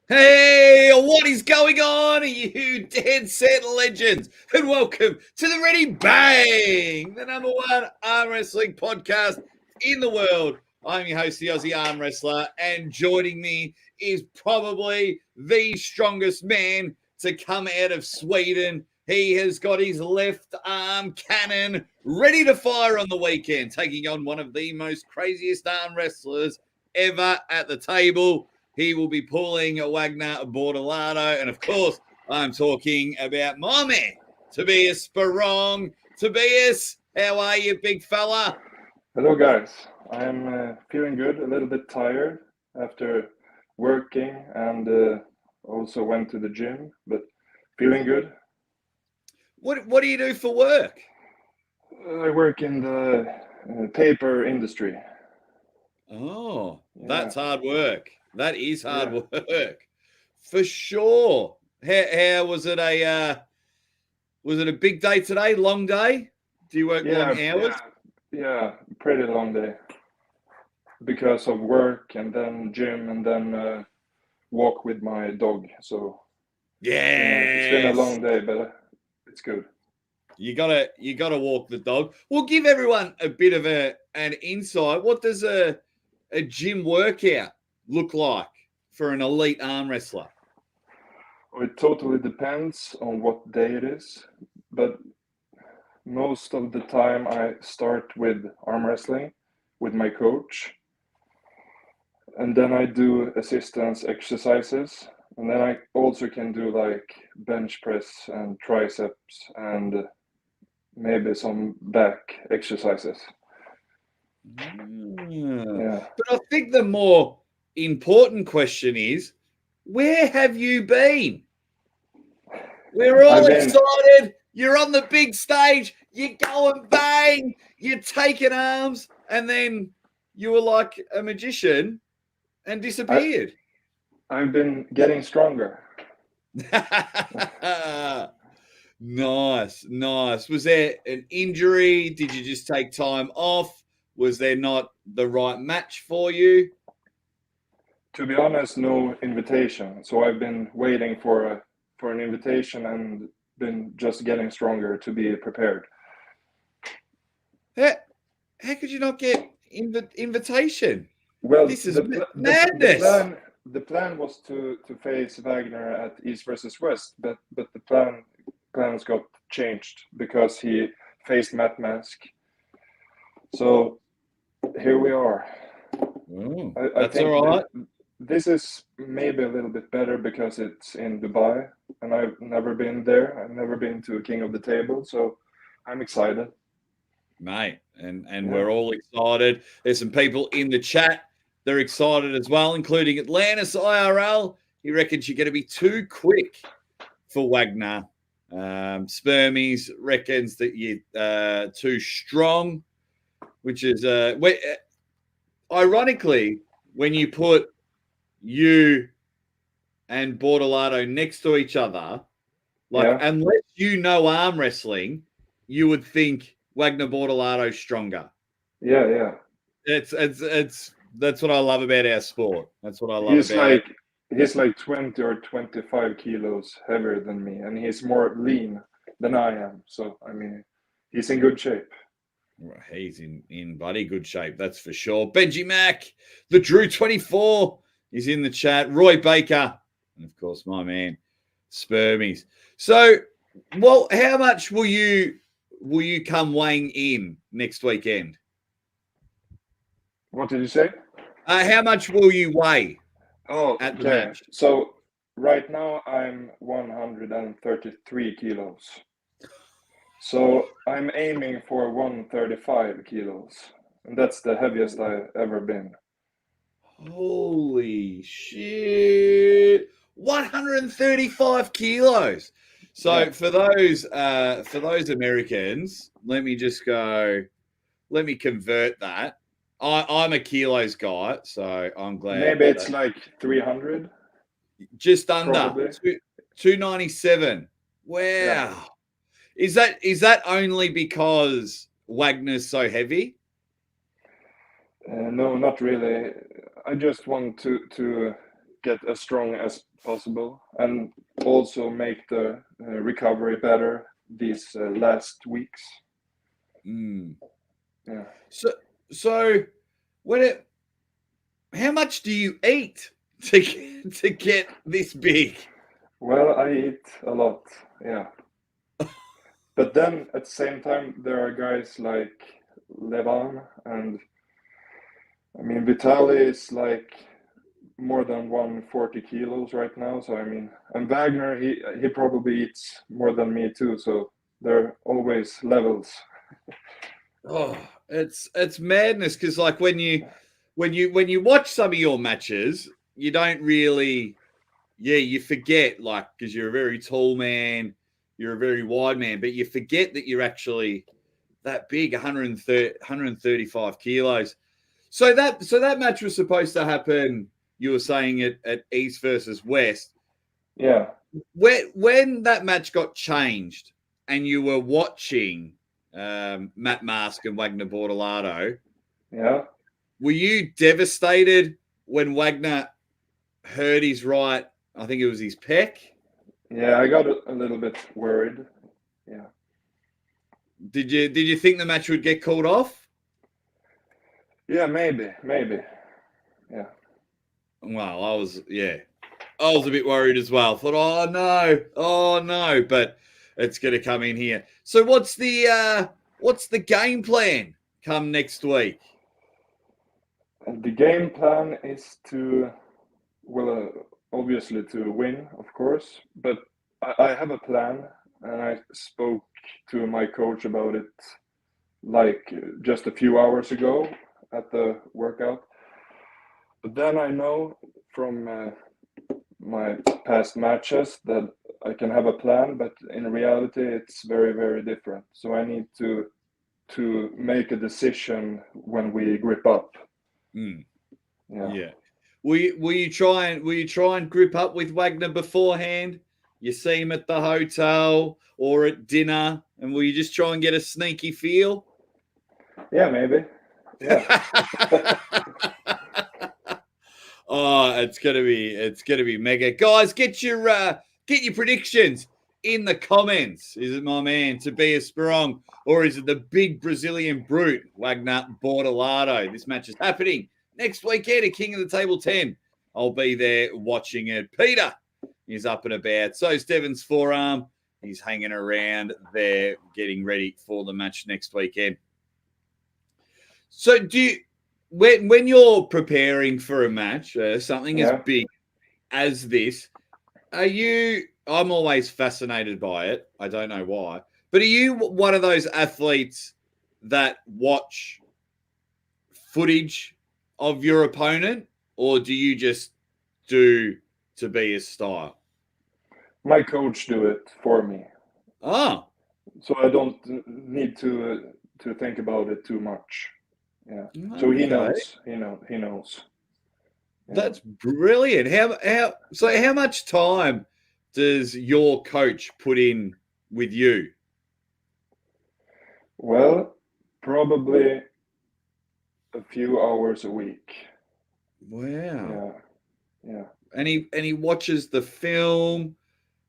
Hey, what is going on, you dead set legends? And welcome to the Ready Bang, the number one arm wrestling podcast in the world. I'm your host, the Aussie Arm Wrestler, and joining me is probably the strongest man to come out of Sweden. He has got his left arm cannon ready to fire on the weekend, taking on one of the most craziest arm wrestlers ever at the table. He will be pulling a Wagner Bortolato. And of course, I'm talking about my man, Tobias Sporrong. Tobias, how are you, big fella? Hello, guys. I'm feeling good, a little bit tired after working and also went to the gym, but feeling good. What do you do for work? I work in the paper industry. Oh, Yeah. that's hard work. That is hard work. For sure. How was it a big day today? Long day? Do you work long hours? Yeah, pretty long day because of work and then gym and then walk with my dog. So it's been a long day, but it's good. You gotta walk the dog. We'll give everyone a bit of an insight. What does a gym workout look like for an elite arm wrestler? It totally depends on what day it is, but most of the time I start with arm wrestling with my coach, and then I do assistance exercises, and then I also can do like bench press and triceps and maybe some back exercises. Yeah. But I think the more important question is, where have you been? We're all excited. You're on the big stage. You're going bang. You're taking arms. And then you were like a magician and disappeared. I've been getting stronger. Nice. Was there an injury? Did you just take time off? Was there not the right match for you? To be honest, no invitation. So I've been waiting for an invitation and been just getting stronger to be prepared. How could you not get invitation? Well, this is madness. The plan was to face Wagner at East versus West, but the plans got changed because he faced Matt Mask. So here we are. I think all right. This is maybe a little bit better because it's in Dubai, and I've never been there. I've never been to a King of the Table, so I'm excited. Mate, and we're all excited. There's some people in the chat. They're excited as well, including Atlantis IRL. He reckons you're going to be too quick for Wagner. Spermies reckons that you're too strong, which is ironically, when you put you and Bortolato next to each other, unless you know arm wrestling, you would think Wagner Bortolato's stronger. Yeah. It's that's what I love about our sport. That's what I love He's like 20 or 25 kilos heavier than me, and he's more lean than I am. So, I mean, he's in good shape. He's in bloody good shape, that's for sure. Benji Mack, the Drew 24 is in the chat. Roy Baker, and of course, my man, Spermies. So, well, how much will you come weighing in next weekend? What did you say? How much will you weigh? At the match? So right now I'm 133 kilos. So I'm aiming for 135 kilos, and that's the heaviest I've ever been. Holy shit! 135 kilos. So for those Americans, let me convert that. I'm a kilos guy, so I'm glad. Maybe it's like 300. Just under 297. Wow. Yeah. Is that only because Wagner's so heavy? No, not really. I just want to get as strong as possible and also make the recovery better these last weeks. Yeah. So how much do you eat to get this big? Well, I eat a lot, yeah. But then at the same time, there are guys like Levan and I mean Vitaly is like more than 140 kilos right now. So I mean, and Wagner, he probably eats more than me too. So there are always levels. Oh, it's madness because like when you watch some of your matches, you don't really, you forget like because you're a very tall man, you're a very wide man, but you forget that you're actually that big, 135 kilos. So that match was supposed to happen. You were saying at East versus West. Yeah. When that match got changed and you were watching Matt Mask and Wagner Bortolato, yeah, were you devastated when Wagner hurt his right? I think it was his pec. Yeah, I got a little bit worried. Yeah. Did you think the match would get called off? Yeah, maybe. Yeah. Well, I was a bit worried as well. Thought, oh no, but it's going to come in here. So what's the game plan come next week? And the game plan is to, well, obviously to win, of course. But I have a plan, and I spoke to my coach about it like just a few hours ago at the workout. But then I know from my past matches that I can have a plan, but in reality, it's very, very different. So I need to make a decision when we grip up. Yeah. Will you try and grip up with Wagner beforehand? You see him at the hotel or at dinner, and will you just try and get a sneaky feel? Yeah, maybe. Yeah. Oh, it's gonna be mega, guys. Get your predictions in the comments. Is it my man Tobias Sporrong, or is it the big Brazilian brute Wagner Bortolato? This match is happening next weekend at King of the Table 10. I'll be there watching it. Peter is up and about. So is Devon's forearm. He's hanging around there, getting ready for the match next weekend. So when you're preparing for a match, something as big as this, I'm always fascinated by it. I don't know why. But are you one of those athletes that watch footage of your opponent, or do you just do Tobias style? My coach do it for me. Oh. So I don't need to think about it too much. Yeah. Okay. So he knows. He knows. Yeah. That's brilliant. How much time does your coach put in with you? Well, probably a few hours a week. Wow. Yeah. And he watches the film.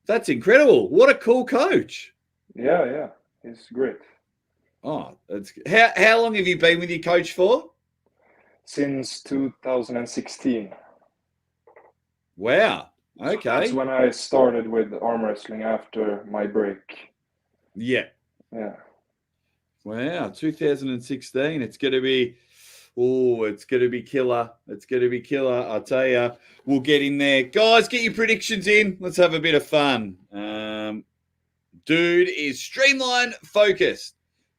That's incredible. What a cool coach. Yeah. He's great. Oh, that's how long have you been with your coach for? Since 2016. Wow. Okay. So that's when I started with arm wrestling after my break. Yeah. Wow, 2016. It's going to be killer. It's going to be killer. I tell you, we'll get in there. Guys, get your predictions in. Let's have a bit of fun. Dude is streamline focused.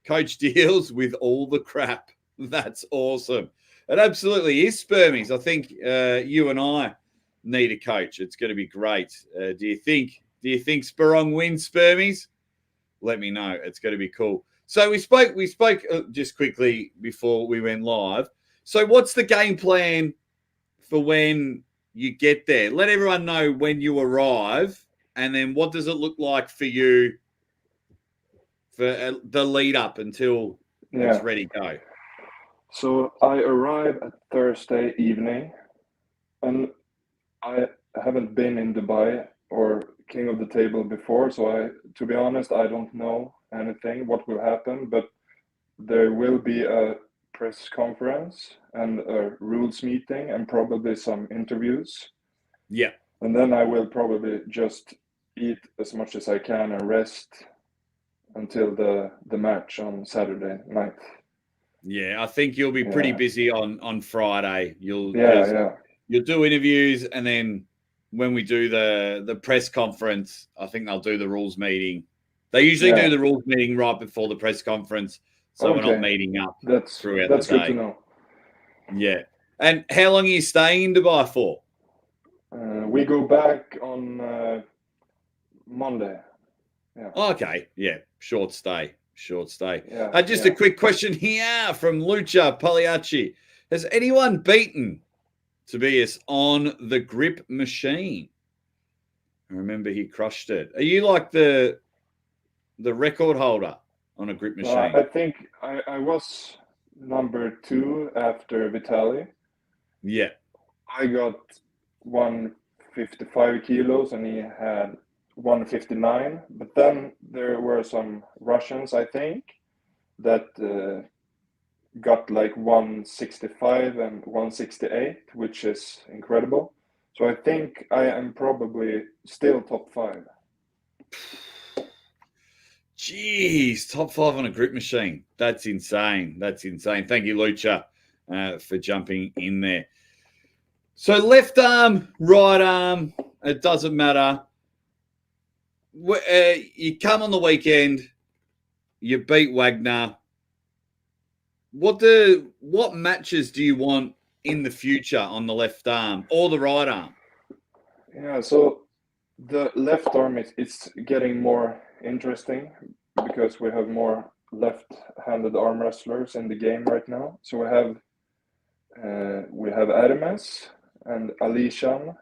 Coach deals with all the crap. That's awesome. It absolutely is, Spermies. I think you and I need a coach. It's going to be great. Do you think Sporrong wins, Spermies? Let me know. It's going to be cool. So we spoke just quickly before we went live. So what's the game plan for when you get there? Let everyone know when you arrive, and then what does it look like for you for the lead up until it's ready to go? So I arrive at Thursday evening, and I haven't been in Dubai or King of the Table before, so to be honest, I don't know anything what will happen, but there will be a press conference and a rules meeting and probably some interviews. Yeah. And then I will probably just eat as much as I can and rest until the match on Saturday night. Yeah, I think you'll be pretty busy on Friday. You'll do interviews, and then when we do the press conference, I think they'll do the rules meeting. They usually do the rules meeting right before the press conference, so we're not meeting up throughout the day. That's good to know. Yeah. And how long are you staying in Dubai for? We go back on Monday. Yeah. Okay. Yeah. Short stay. Yeah, Just a quick question here from Lucha Pagliacci. Has anyone beaten Tobias on the grip machine? I remember he crushed it. Are you like the record holder on a grip machine? I think I was number 2 after Vitaly. Yeah. I got 155 kilos and he had 159. But then there were some Russians, I think, that got like 165 and 168, which is incredible. So I think I am probably still top 5. Jeez, top 5 on a grip machine. That's insane. Thank you, Lucha, for jumping in there. So left arm, right arm, it doesn't matter. You come on the weekend, you beat Wagner. What matches do you want in the future on the left arm or the right arm? Yeah, so the left arm it's getting more interesting because we have more left-handed arm wrestlers in the game right now. So we have Hermes and Alishan,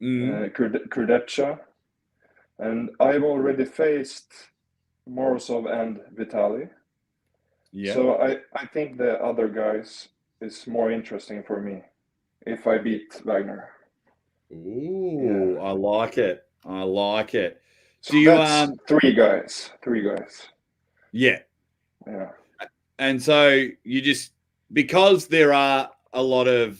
Kurdecha, and I've already faced Morozov and Vitaly. Yeah. So I think the other guys is more interesting for me if I beat Wagner. Ooh, yeah. I like it. So that's 3 guys. Yeah. Yeah. And so you just, because there are a lot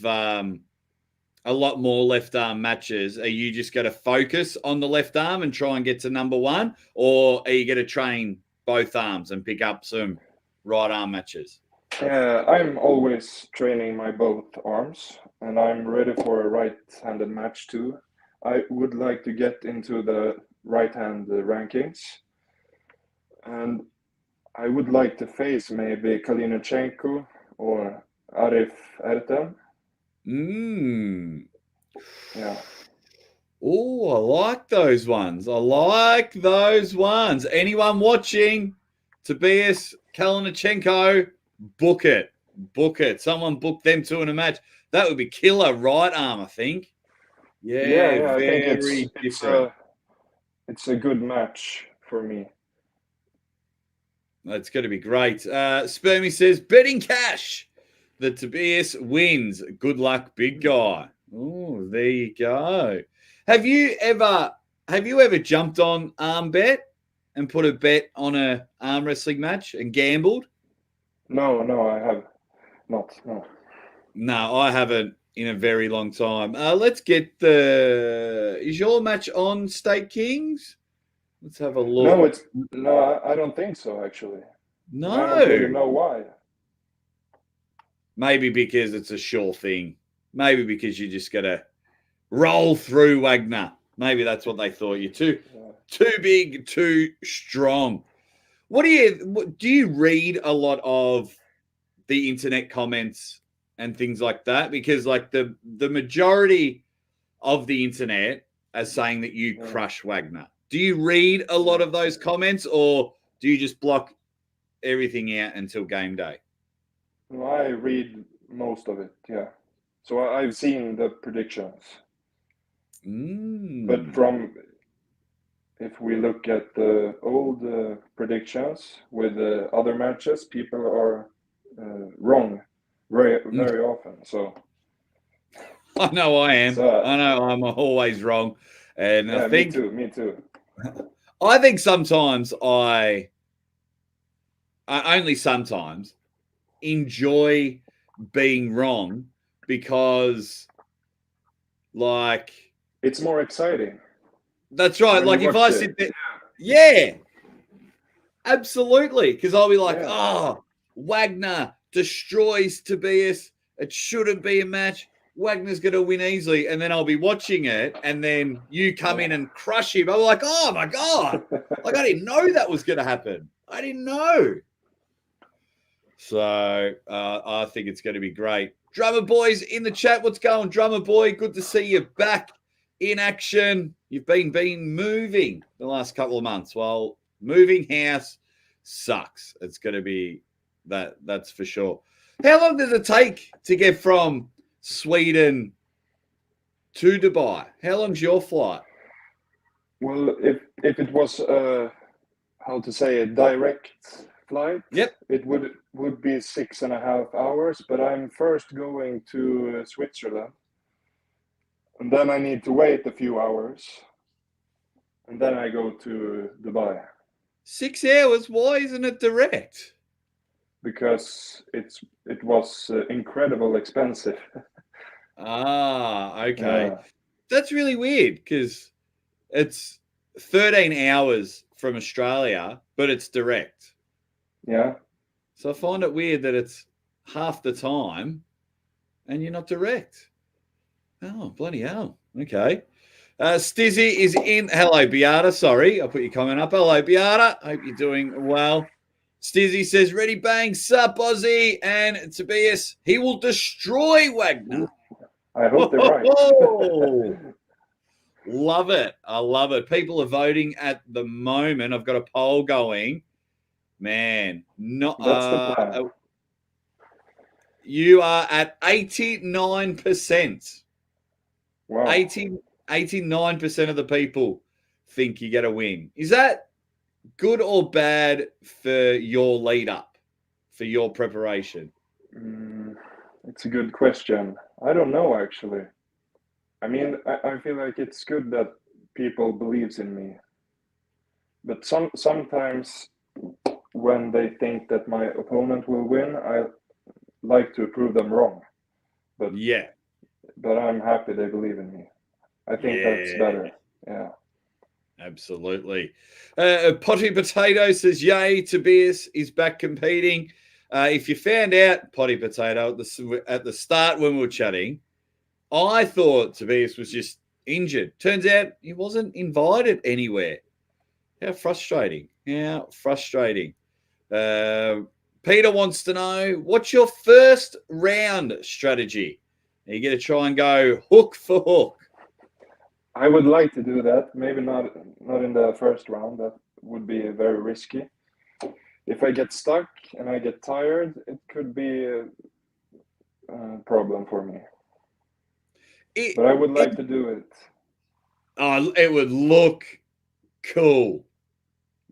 more left arm matches, are you just going to focus on the left arm and try and get to number 1, or are you going to train both arms and pick up some right arm matches? I'm always training my both arms, and I'm ready for a right-handed match too. I would like to get into the right-hand rankings, and I would like to face maybe Kalinachenko or Arif Ertem. Yeah. Oh, I like those ones. Anyone watching? Tobias, Kalinachenko, book it. Someone book them 2 in a match. That would be killer right arm, I think. Yeah, I think it's a good match for me. That's going to be great. Spermy says, betting cash that Tobias wins. Good luck, big guy. Oh, there you go. Have you ever jumped on arm bet and put a bet on a arm wrestling match and gambled? No, I have not. No, I haven't in a very long time. Let's get is your match on State Kings? Let's have a look. No, I don't think so, actually. No. I don't really know why. Maybe because it's a sure thing. Maybe because you just got to roll through Wagner. Maybe that's what they thought. You're too big, too strong. Do you read a lot of the internet comments and things like that? Because like the majority of the internet are saying that you crush Wagner. Do you read a lot of those comments, or do you just block everything out until game day? No, I read most of it, yeah. So I've seen the predictions. But if we look at the old predictions with the other matches, people are wrong very often. So I know I am. So, I know I'm always wrong. And yeah, I think me too. I think sometimes I only sometimes enjoy being wrong because like It's more exciting that's right. when you Like if watch I it. sit there, yeah, absolutely. Because I'll be like, Yeah. oh, Wagner destroys Tobias. It shouldn't be a match. Wagner's going to win easily. And then I'll be watching it. And then you come in and crush him. I'm like, oh my God. Like, I didn't know that was going to happen. I didn't know. So I think it's going to be great. Drummer Boy's in the chat. What's going, Drummer Boy? Good to see you back in action. You've been moving the last couple of months. Well, moving house sucks. It's going to be that's for sure. How long does it take to get from Sweden to Dubai? How long's your flight? Well, if it was how to say a direct flight, Yep. it would be 6.5 hours. But I'm first going to Switzerland, and then I need to wait a few hours, and then I go to Dubai 6 hours? Why isn't it direct? because it was incredible expensive. Ah, okay. That's really weird because it's 13 hours from Australia, but it's direct. Yeah. So I find it weird that it's half the time and you're not direct. Oh, bloody hell. Okay. Stizzy is in. Hello, Beata. Sorry, I put your comment up. Hello, Beata. Hope you're doing well. Stizzy says, ready, bang, sup, Aussie. And Tobias, he will destroy Wagner. I hope they're right. Love it. I love it. People are voting at the moment. I've got a poll going. Man, not That's the plan. You are at 89%. Wow. 89% of the people think you get a win. Is that good or bad for your lead up, for your preparation? It's a good question. I don't know, actually. I mean, I feel like it's good that people believes in me. But sometimes when they think that my opponent will win, I like to prove them wrong. But yeah. But I'm happy they believe in me. I think that's better. Yeah. Absolutely. Potty Potato says, yay, Tobias is back competing. If you found out, Potty Potato, at the start when we were chatting, I thought Tobias was just injured. Turns out he wasn't invited anywhere. How frustrating. How frustrating. Peter wants to know, what's your first round strategy? Are you going to try and go hook for hook? I would like to do that. Maybe not in the first round. That would be very risky. If I get stuck and I get tired, it could be a problem for me. But I would like to do it. Oh, it would look cool.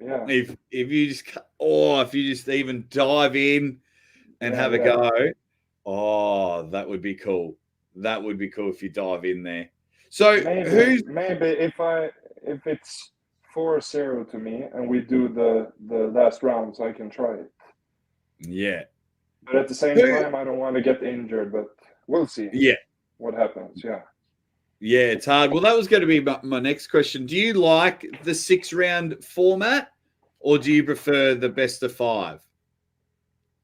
Yeah. If you just even dive in and have a go. Oh, that would be cool. That would be cool if you dive in there. So maybe if it's 4-0 to me and we do the last rounds, I can try it. Yeah. But at the same time, I don't want to get injured, but we'll see. Yeah. What happens. Yeah. Yeah, it's hard. Well, that was going to be my next question. Do you like the 6-round format or do you prefer the best of 5?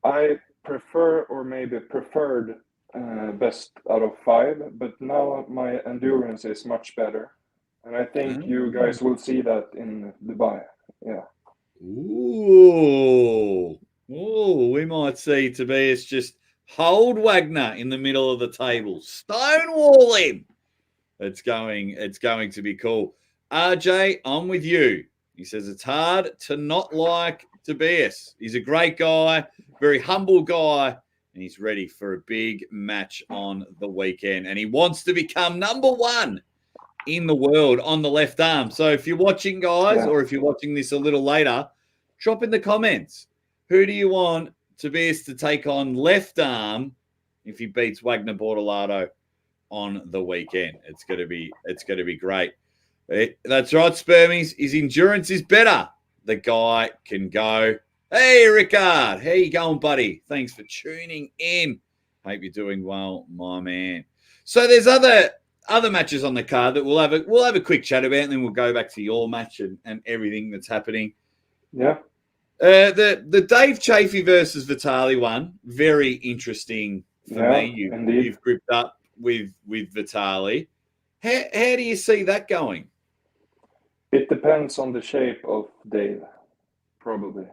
I prefer or maybe preferred best out of 5, but now my endurance is much better. And I think you guys will see that in Dubai. Yeah. Ooh, we might see Tobias just hold Wagner in the middle of the table, stonewall him. It's going to be cool. RJ, I'm with you. He says it's hard to not like Tobias. He's a great guy, very humble guy, and he's ready for a big match on the weekend. And he wants to become number 1 in the world on the left arm. So if you're watching, guys, or if you're watching this a little later, drop in the comments. Who do you want Tobias to take on left arm if he beats Wagner Bortolato on the weekend. It's going to be great. That's right, Spermies. His endurance is better. The guy can go. Hey, Rickard. How you going, buddy? Thanks for tuning in. Hope you're doing well, my man. So there's other matches on the card that we'll have a quick chat about, and then we'll go back to your match and everything that's happening. Yeah. The Dave Chafee versus Vitali one, very interesting for me. You've gripped up with Vitali. How do you see that going? It depends on the shape of Dave, probably.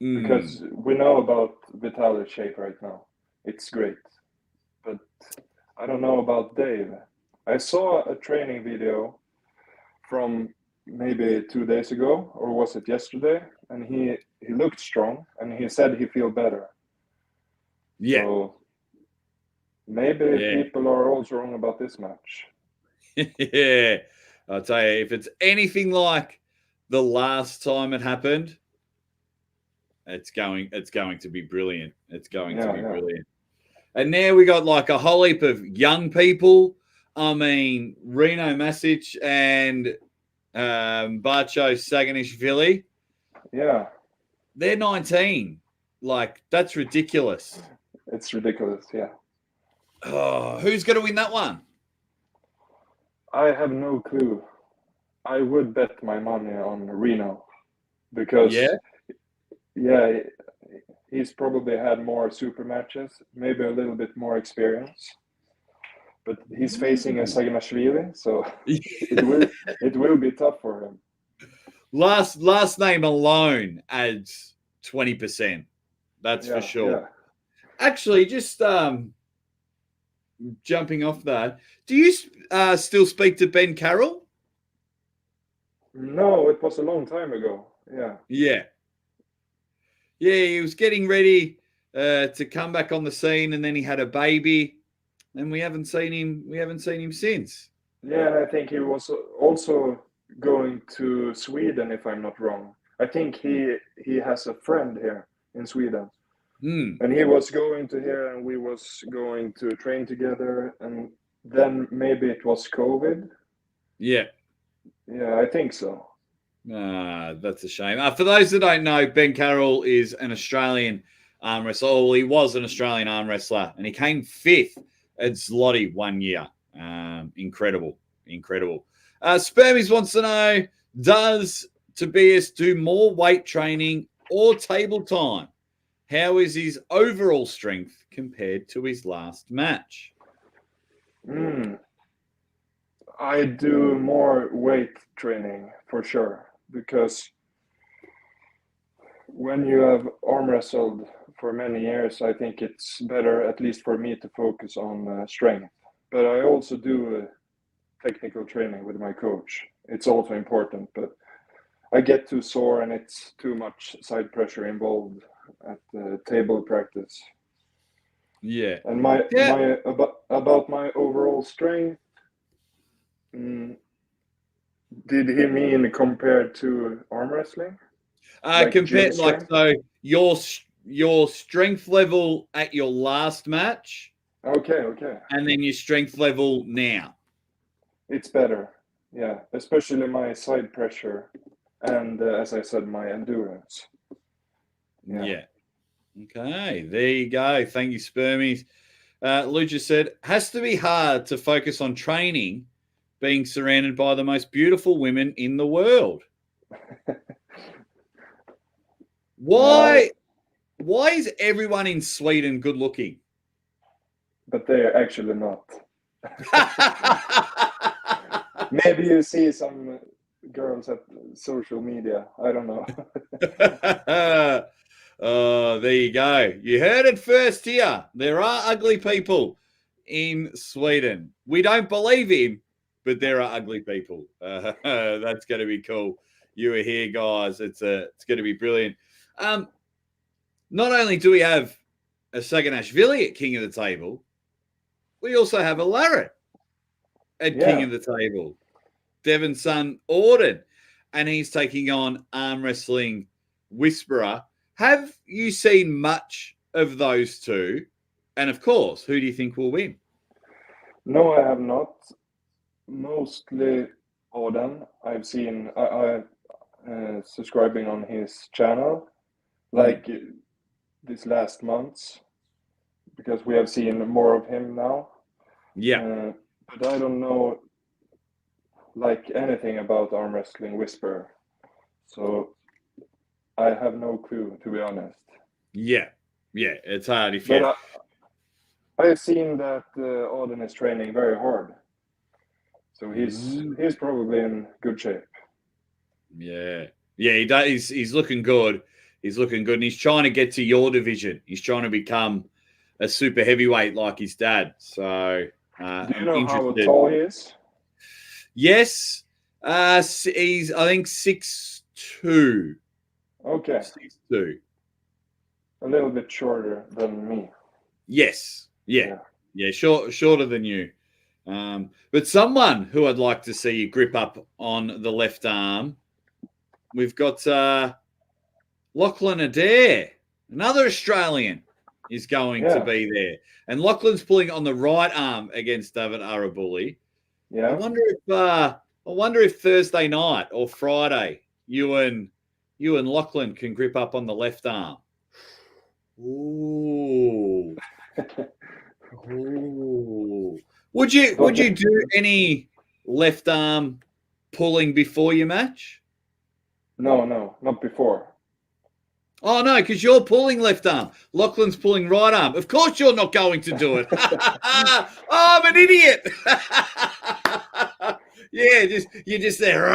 Because we know about Vitali's shape right now. It's great. But I don't know about Dave. I saw a training video from maybe 2 days ago, or was it yesterday? And he looked strong, and he said he feel better. Yeah. So maybe people are also wrong about this match. Yeah. I'll tell you, if it's anything like the last time it happened, it's going to be brilliant. It's going to be brilliant. And now we got like a whole heap of young people. I mean, Reno Masic and Barcho Saganishvili. Yeah. They're 19. Like, that's ridiculous. It's ridiculous, yeah. Oh, who's going to win that one? I have no clue. I would bet my money on Reno because he's probably had more super matches, maybe a little bit more experience. But he's facing a Saganashvili, so it will be tough for him. Last name alone adds 20%. That's for sure. Yeah. Actually, just jumping off that, do you still speak to Ben Carroll? No, it was a long time ago. Yeah, he was getting ready to come back on the scene, and then he had a baby, and we haven't seen him since. Yeah, and I think he was also going to Sweden, if I'm not wrong. I think he has a friend here in Sweden. And he was going to here, and we was going to train together, and then maybe it was COVID. Yeah, I think so. That's a shame. For those that don't know, Ben Carroll is an Australian arm wrestler. Well, he was an Australian arm wrestler, and he came 5th at Zlotys 1 year. Incredible. Spermies wants to know, does Tobias do more weight training or table time? How is his overall strength compared to his last match? I do more weight training for sure, because when you have arm wrestled for many years, I think it's better, at least for me, to focus on strength. But I also do technical training with my coach. It's also important, but I get too sore and it's too much side pressure involved at the table practice. Yeah. And about my overall strength, did he mean compared to arm wrestling? Compared, so your strength level at your last match. Okay. And then your strength level now. It's better, yeah. Especially my side pressure, and as I said, my endurance. Yeah. Okay, there you go. Thank you, Spermies. Lucha said, has to be hard to focus on training, being surrounded by the most beautiful women in the world. Why is everyone in Sweden good looking? But they're actually not. Maybe you see some girls at social media. I don't know. Oh, there you go. You heard it first here. There are ugly people in Sweden. We don't believe him, but there are ugly people. That's going to be cool. You are here, guys. It's going to be brilliant. Not only do we have a Saganashvili at King of the Table, we also have a Larratt at King of the Table. Devon's son, Auden, and he's taking on arm wrestling whisperer. Have you seen much of those two? And of course, who do you think will win? No, I have not. Mostly Odin. I've seen subscribing on his channel like this last months because we have seen more of him now. Yeah. But I don't know like anything about arm wrestling whisper, so I have no clue to be honest. Yeah. Yeah. It's hard if But you. I've seen that Odin is training very hard, so he's probably in good shape. Yeah. Yeah, he does. He's looking good. He's looking good. And he's trying to get to your division. He's trying to become a super heavyweight like his dad. So Do you I'm know how interested. tall he is? Yes. He's, I think, 6'2". Okay, 6'2". a little bit shorter than me. Yes. Yeah. Yeah. Shorter than you. But someone who I'd like to see you grip up on the left arm, we've got Lachlan Adair, another Australian, is going to be there. And Lachlan's pulling on the right arm against David Arabuli. Yeah. I wonder if Thursday night or Friday you and Lachlan can grip up on the left arm. Ooh. Ooh. Would you do any left arm pulling before your match? No, not before. Oh, no, because you're pulling left arm. Lachlan's pulling right arm. Of course you're not going to do it. Oh, I'm an idiot. Yeah, you're just there.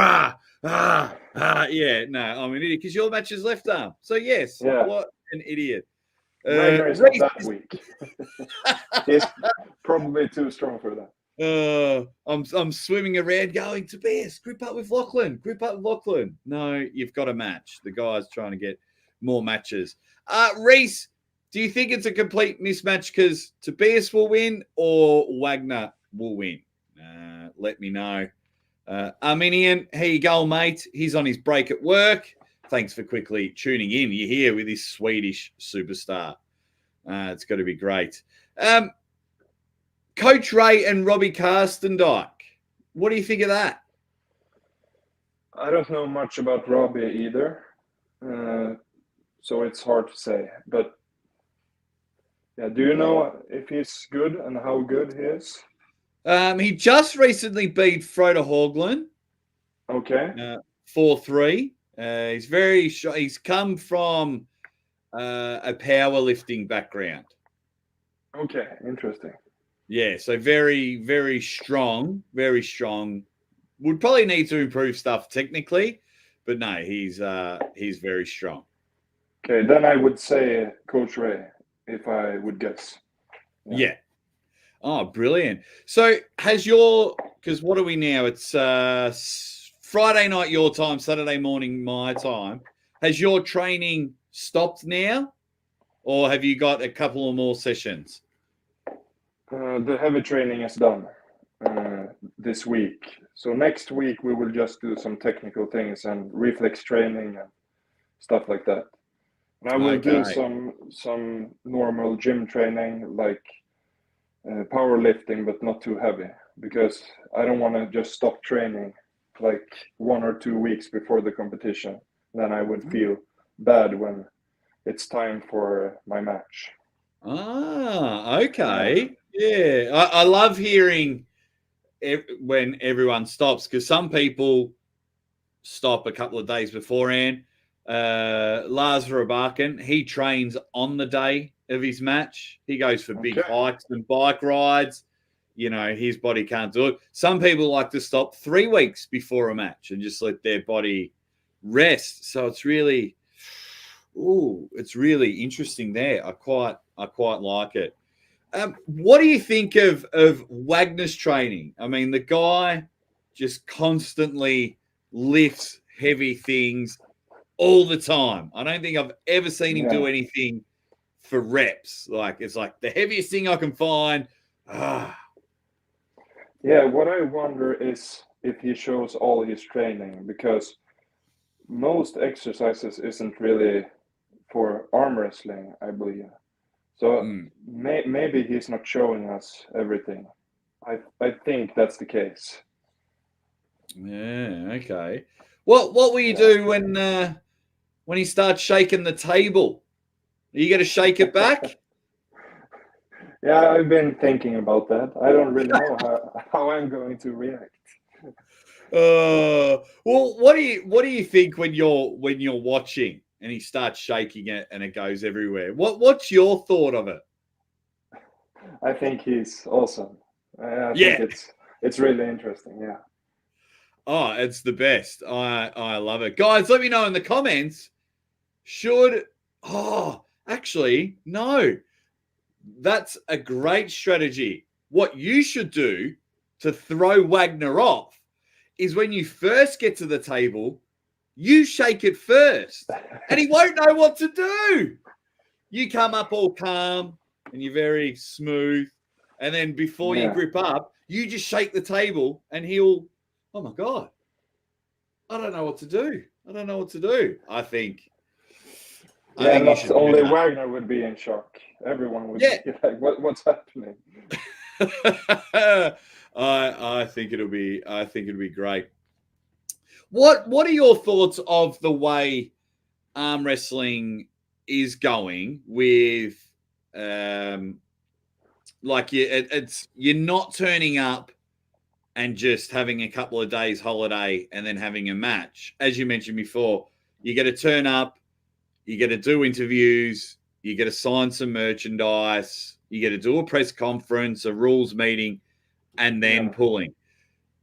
Yeah, no, I'm an idiot because your match is left arm. So, yes, what an idiot. Wagner is not that weak. He's probably too strong for that. I'm swimming around going, Tobias, grip up with Lachlan. Grip up with Lachlan. No, you've got a match. The guy's trying to get more matches. Reese, do you think it's a complete mismatch because Tobias will win or Wagner will win? Let me know. Armenian, here you go, mate. He's on his break at work. Thanks for quickly tuning in. You're here with this Swedish superstar. It's got to be great. Coach Ray and Robbie Karstendijk. What do you think of that? I don't know much about Robbie either, so it's hard to say. But yeah, do you know if he's good and how good he is? He just recently beat Frode Haugland. Okay. 4-3. He's come from a powerlifting background. Okay, interesting. Yeah, so very, very strong, very strong. Would probably need to improve stuff technically, but no, he's very strong. Okay, then I would say Coach Ray, if I would guess. Yeah. Oh, brilliant. So because what are we now? It's Friday night your time, Saturday morning my time. Has your training stopped now, or have you got a couple of more sessions? The heavy training is done this week. So next week we will just do some technical things and reflex training and stuff like that. And I will do some normal gym training like powerlifting, but not too heavy, because I don't want to just stop training like 1 or 2 weeks before the competition. Then I would feel bad when it's time for my match. Ah, okay. Yeah. I love hearing when everyone stops, because some people stop a couple of days beforehand. Lars Verbaken, he trains on the day of his match. He goes for big hikes and bike rides. You know, his body can't do it. Some people like to stop 3 weeks before a match and just let their body rest. So it's really interesting there. I quite like it. What do you think of Wagner's training? I mean, the guy just constantly lifts heavy things all the time. I don't think I've ever seen him do anything for reps. Like, it's like the heaviest thing I can find. Yeah, what I wonder is if he shows all his training, because most exercises isn't really for arm wrestling, I believe. So maybe he's not showing us everything, I think that's the case. Yeah, okay. What will you do when he starts shaking the table? Are you going to shake it back? Yeah, I've been thinking about that. I don't really know how I'm going to react. Well, what do you think when you're watching and he starts shaking it and it goes everywhere? What's your thought of it? I think he's awesome. I think Yeah. it's really interesting. Yeah. Oh, it's the best. I love it. Guys, let me know in the comments. Actually, no. That's a great strategy. What you should do to throw Wagner off is when you first get to the table, you shake it first, and he won't know what to do. You come up all calm and you're very smooth, and then before you grip up, you just shake the table, and he'll, oh my God, I don't know what to do. I don't know what to do. I think you not should only do that. Wagner would be in shock. Everyone would be like, what's happening? I think it'll be great. What are your thoughts of the way arm wrestling is going with you're not turning up and just having a couple of days holiday and then having a match. As you mentioned before, you got to turn up, you got to do interviews, you got to sign some merchandise, you got to do a press conference, a rules meeting, and then pulling.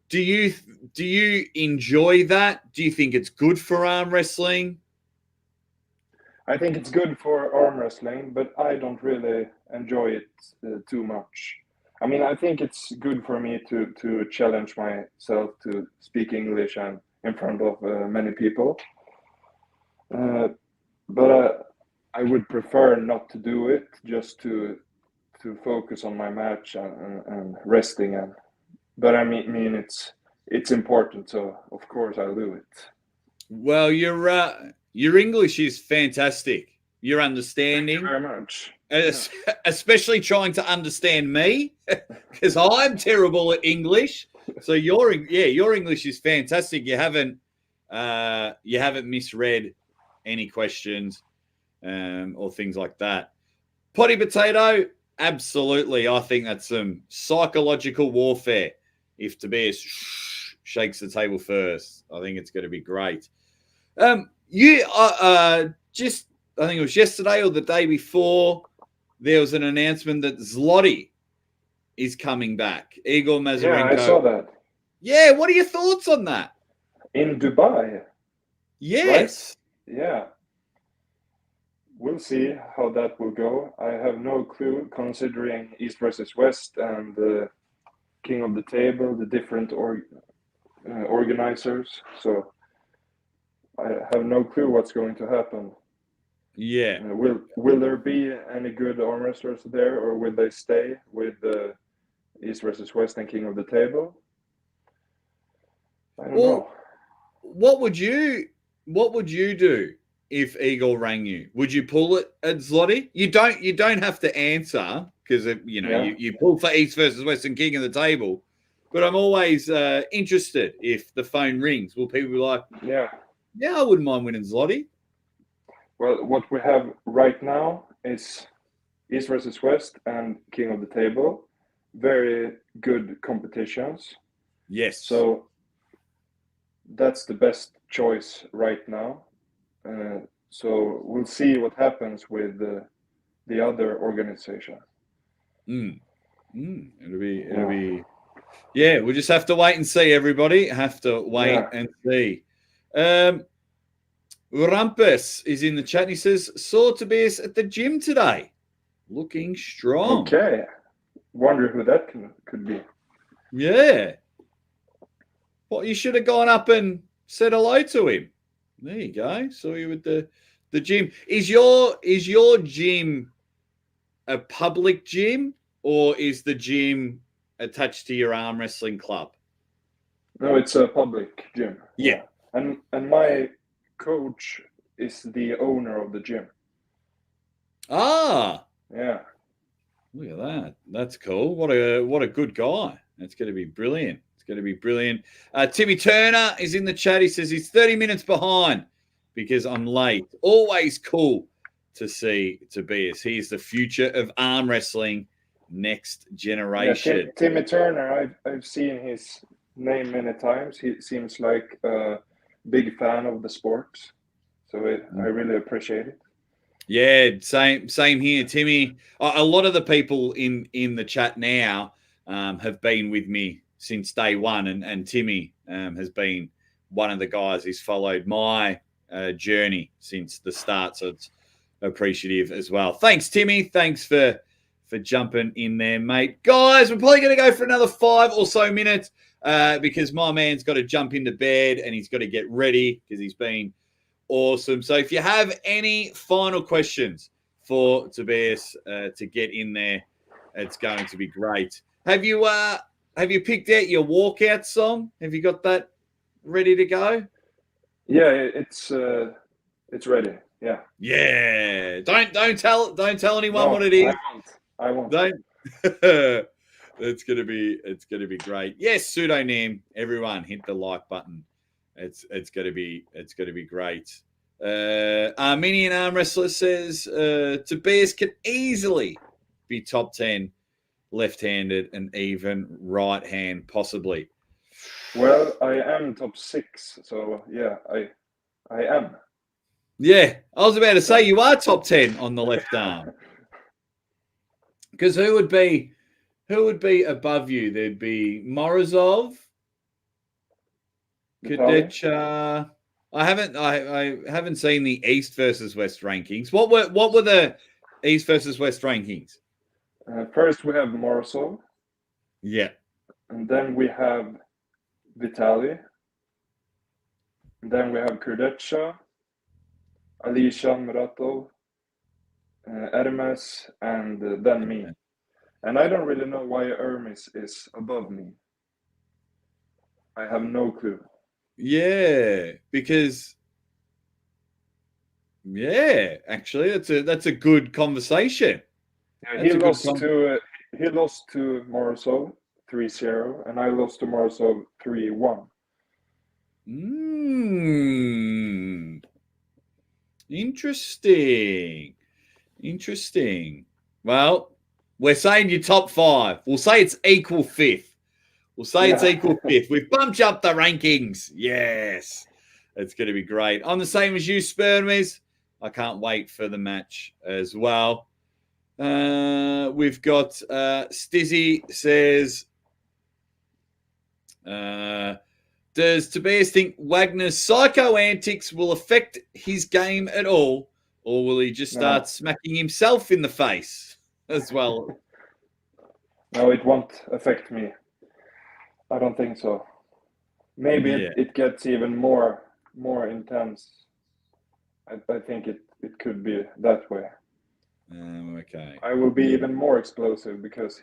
Do you enjoy that? Do you think it's good for arm wrestling? I think it's good for arm wrestling, but I don't really enjoy it too much. I mean, I think it's good for me to challenge myself to speak English and in front of many people. But I would prefer not to do it, just to focus on my match and resting. But I mean it's important, so of course I'll do it. Well, your English is fantastic. Your understanding. Thank you very much. Especially trying to understand me, because I'm terrible at English. So your English is fantastic. You haven't misread any questions or things like that. Potty potato, absolutely. I think that's some psychological warfare. If Tobias shakes the table first, I think it's going to be great. I think it was yesterday or the day before, there was an announcement that Zlotys is coming back. Igor Mazurenko. Yeah, I saw that. Yeah, what are your thoughts on that? In Dubai. Yes. Right? Yeah. We'll see how that will go. I have no clue, considering East versus West and the King of the Table, the different organizers. So I have no clue what's going to happen. Yeah. Will there be any good arm wrestlers there, or will they stay with the East versus West and King of the Table? I don't know. What would you do if Eagle rang you? Would you pull it at Zlotys? You don't have to answer, because you pull for East versus West and King of the Table. But I'm always interested if the phone rings. Will people be like, yeah, I wouldn't mind winning Zlotys? Well, what we have right now is East versus West and King of the Table. Very good competitions. Yes. So that's the best choice right now. So we'll see what happens with the other organization. It'll be. Yeah, we'll just have to wait and see. Everybody have to wait and see. Rumpus is in the chat and he says, saw Tobias at the gym today. Looking strong. Okay. Wonder who that could be. Yeah. Well, you should have gone up and said hello to him. There you go. Saw you with the gym. Is your gym a public gym, or is the gym attached to your arm wrestling club? No, it's a public gym. Yeah. And my coach is the owner of the gym. Ah. Yeah. Look at that. That's cool. What a good guy. That's going to be brilliant. It's going to be brilliant. Timmy Turner is in the chat. He says he's 30 minutes behind because I'm late. Always cool to see Tobias. He's the future of arm wrestling, next generation. Yeah, Timmy Turner, I've seen his name many times. He seems like a big fan of the sport, so I really appreciate it. Yeah, same here, Timmy. A lot of the people in the chat now have been with me since day one, and Timmy has been one of the guys who's followed my journey since the start. So it's appreciative as well. Thanks, Timmy. Thanks for jumping in there, mate. Guys, we're probably going to go for another 5 or so minutes because my man's got to jump into bed and he's got to get ready because he's been awesome. So if you have any final questions for Tobias to get in there, it's going to be great. Have you picked out your walkout song? Have you got that ready to go? Yeah, it's ready. Yeah. Yeah. Don't tell anyone what it is. I won't. Don't. It's gonna be great. Yes, pseudonym. Everyone hit the like button. It's gonna be great. Armenian Arm Wrestler says Tobias can easily be top 10 left-handed and even right hand possibly. Well, I am top 6, so yeah, I am. Yeah, I was about to say you are top 10 on the left arm. Because who would be above you? There'd be Morozov, Kadecha. I haven't seen the East versus West rankings. What were the East versus West rankings? First we have Morozov. Yeah. And then we have Vitali. And then we have Kurdecha, Alisha Muratov, Hermes, and then me. And I don't really know why Hermes is above me. I have no clue. Yeah, because actually that's a good conversation. Yeah, he lost to Morozov 3-0, and I lost to Morozov 3-1. Interesting. Well, we're saying you're top 5. We'll say it's equal 5th. It's equal 5th. We've bumped up the rankings. Yes. It's going to be great. I'm the same as you, Spermies. I can't wait for the match as well. We've got Stizzy says, does Tobias think Wagner's psycho antics will affect his game at all, or will he just start smacking himself in the face as well? No, it won't affect me. I don't think so. Maybe it gets even more intense. I think it could be that way. Okay. I will be even more explosive because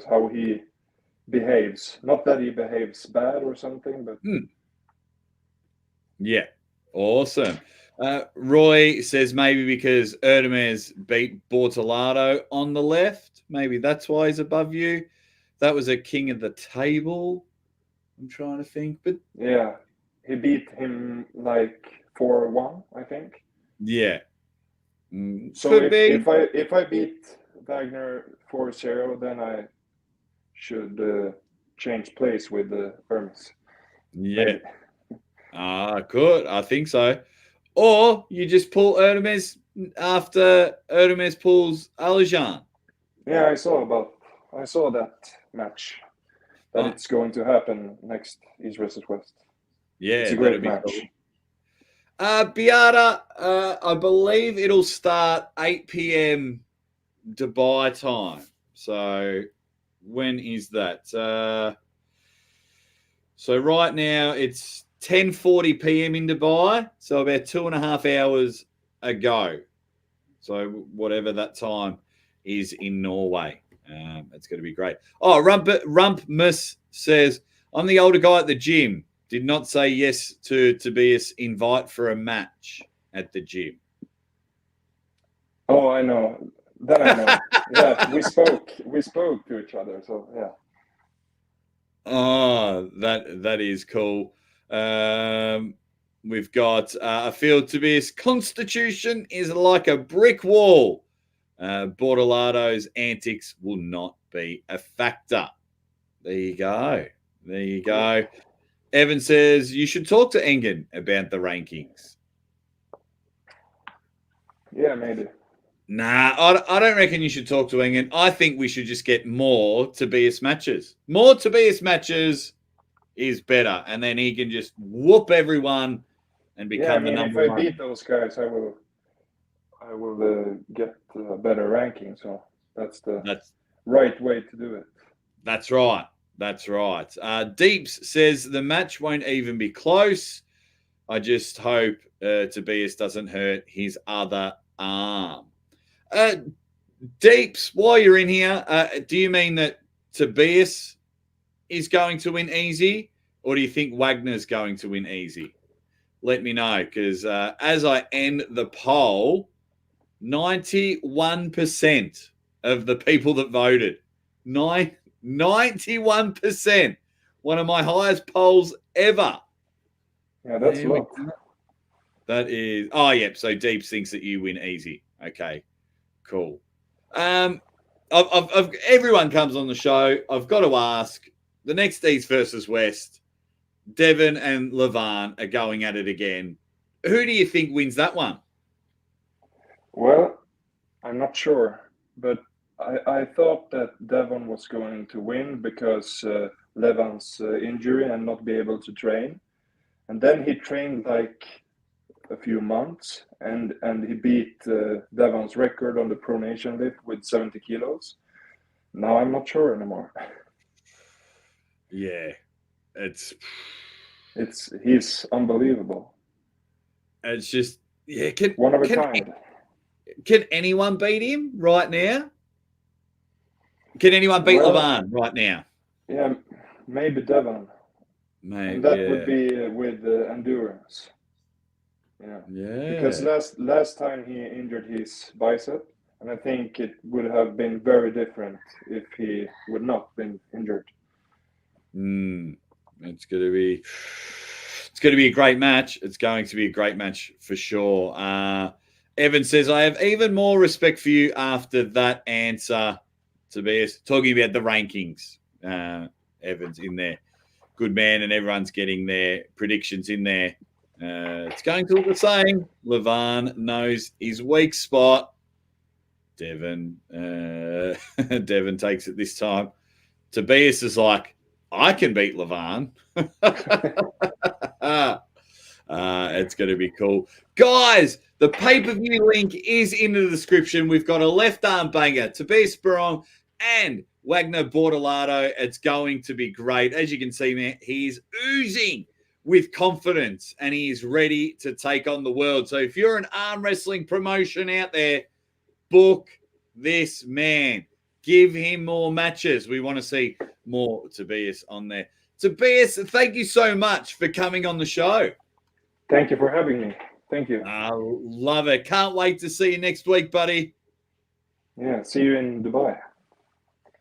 how he behaves. Not that he behaves bad or something, but yeah, awesome. Roy says maybe because Erdemez beat Bortolato on the left. Maybe that's why he's above you. That was a king of the table. I'm trying to think, but yeah, he beat him like 4-1, I think. Yeah. So if I beat Wagner 4-0, then I should change place with Hermes. Yeah. Good. I think so. Or you just pull Erdemez after Erdemez pulls Alijan. Yeah, I saw that match. That it's going to happen next East versus West. Yeah, it's a great match. Cool. Beata, I believe it'll start 8 p.m. Dubai time. So when is that? So right now it's 10:40 p.m. in Dubai. So about 2.5 hours ago. So whatever that time is in Norway. It's going to be great. Oh, Rumpmus says, I'm the older guy at the gym. Did not say yes to Tobias' invite for a match at the gym. Oh, I know. That I know. Yeah, we spoke to each other. So yeah. Oh, that is cool. We've got a field to be. Constitution is like a brick wall. Bortolato's antics will not be a factor. There you go. There you go. Evan says you should talk to Engen about the rankings. Yeah, maybe. Nah, I don't reckon you should talk to Engen. I think we should just get more Tobias matches. More Tobias matches is better, and then he can just whoop everyone and become the number if one. I beat those guys, I will get a better ranking. So that's the right way to do it. That's right. That's right. Deeps says the match won't even be close. I just hope Tobias doesn't hurt his other arm. Deeps, while you're in here, do you mean that Tobias is going to win easy, or do you think Wagner's going to win easy? Let me know, because as I end the poll, 91% of the people that voted, 91%, one of my highest polls ever. Yeah, that's a lot. That is, oh, yep. So Deeps thinks that you win easy. Okay, cool. Everyone comes on the show. I've got to ask, the next East versus West, Devon and Levan are going at it again. Who do you think wins that one? Well, I'm not sure, but I thought that Devon was going to win because Levan's injury and not be able to train. And then he trained like a few months and he beat Devon's record on the pronation lift with 70 kilos. Now I'm not sure anymore. Yeah, he's unbelievable. It's just, yeah, one of a kind. Can anyone beat him right now? Can anyone beat Levan right now? Yeah, maybe Devon. Maybe, and that would be with endurance. Yeah. Because last time he injured his bicep, and I think it would have been very different if he would not been injured. It's going to be a great match. It's going to be a great match for sure. Evan says, I have even more respect for you after that answer, Tobias. Talking about the rankings. Evan's in there. Good man, and everyone's getting their predictions in there. It's going to look the same. Levan knows his weak spot. Devon takes it this time. Tobias is like, I can beat Levan. It's going to be cool. Guys, the pay-per-view link is in the description. We've got a left arm banger, Tobias Sporrong and Wagner Bortolato. It's going to be great. As you can see, man, he's oozing with confidence and he is ready to take on the world. So if you're an arm wrestling promotion out there, book this man. Give him more matches. We want to see more Tobias on there. Tobias, thank you so much for coming on the show. Thank you for having me. Thank you. I love it. Can't wait to see you next week, buddy. Yeah, see you in Dubai.